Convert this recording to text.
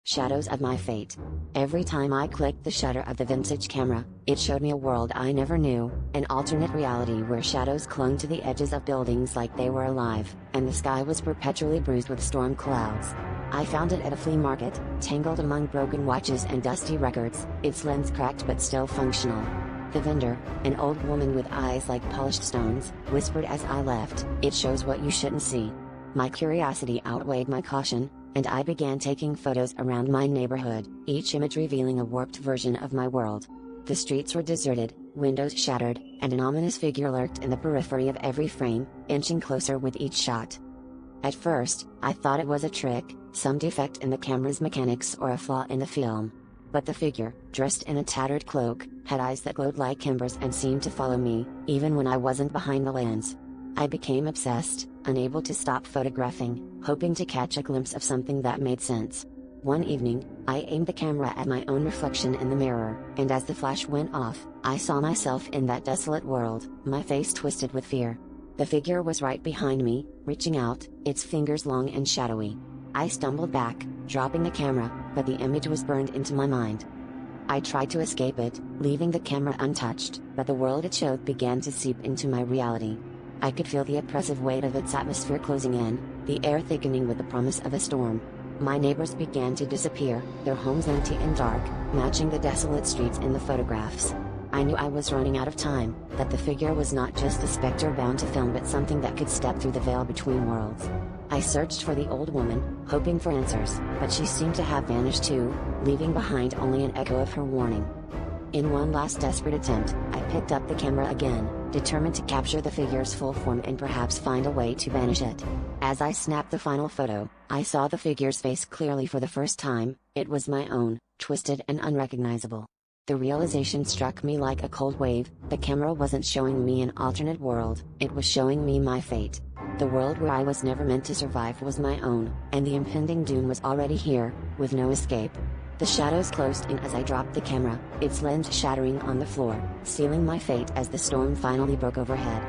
Shadows of my fate. Every time I clicked the shutter of the vintage camera, it showed me a world I never knew, an alternate reality where shadows clung to the edges of buildings like they were alive, and the sky was perpetually bruised with storm clouds. I found it at a flea market, tangled among broken watches and dusty records, its lens cracked but still functional. The vendor, an old woman with eyes like polished stones, whispered as I left, "It shows what you shouldn't see." My curiosity outweighed my caution, and I began taking photos around my neighborhood, each image revealing a warped version of my world. The streets were deserted, windows shattered, and an ominous figure lurked in the periphery of every frame, inching closer with each shot. At first, I thought it was a trick, some defect in the camera's mechanics or a flaw in the film. But the figure, dressed in a tattered cloak, had eyes that glowed like embers and seemed to follow me, even when I wasn't behind the lens. I became obsessed, unable to stop photographing, hoping to catch a glimpse of something that made sense. One evening, I aimed the camera at my own reflection in the mirror, and as the flash went off, I saw myself in that desolate world, my face twisted with fear. The figure was right behind me, reaching out, its fingers long and shadowy. I stumbled back, dropping the camera, but the image was burned into my mind. I tried to escape it, leaving the camera untouched, but the world it showed began to seep into my reality. I could feel the oppressive weight of its atmosphere closing in, the air thickening with the promise of a storm. My neighbors began to disappear, their homes empty and dark, matching the desolate streets in the photographs. I knew I was running out of time, that the figure was not just a specter bound to film but something that could step through the veil between worlds. I searched for the old woman, hoping for answers, but she seemed to have vanished too, leaving behind only an echo of her warning. In one last desperate attempt, I picked up the camera again, determined to capture the figure's full form and perhaps find a way to banish it. As I snapped the final photo, I saw the figure's face clearly for the first time. It was my own, twisted and unrecognizable. The realization struck me like a cold wave. The camera wasn't showing me an alternate world, it was showing me my fate. The world where I was never meant to survive was my own, and the impending doom was already here, with no escape. The shadows closed in as I dropped the camera, its lens shattering on the floor, sealing my fate as the storm finally broke overhead.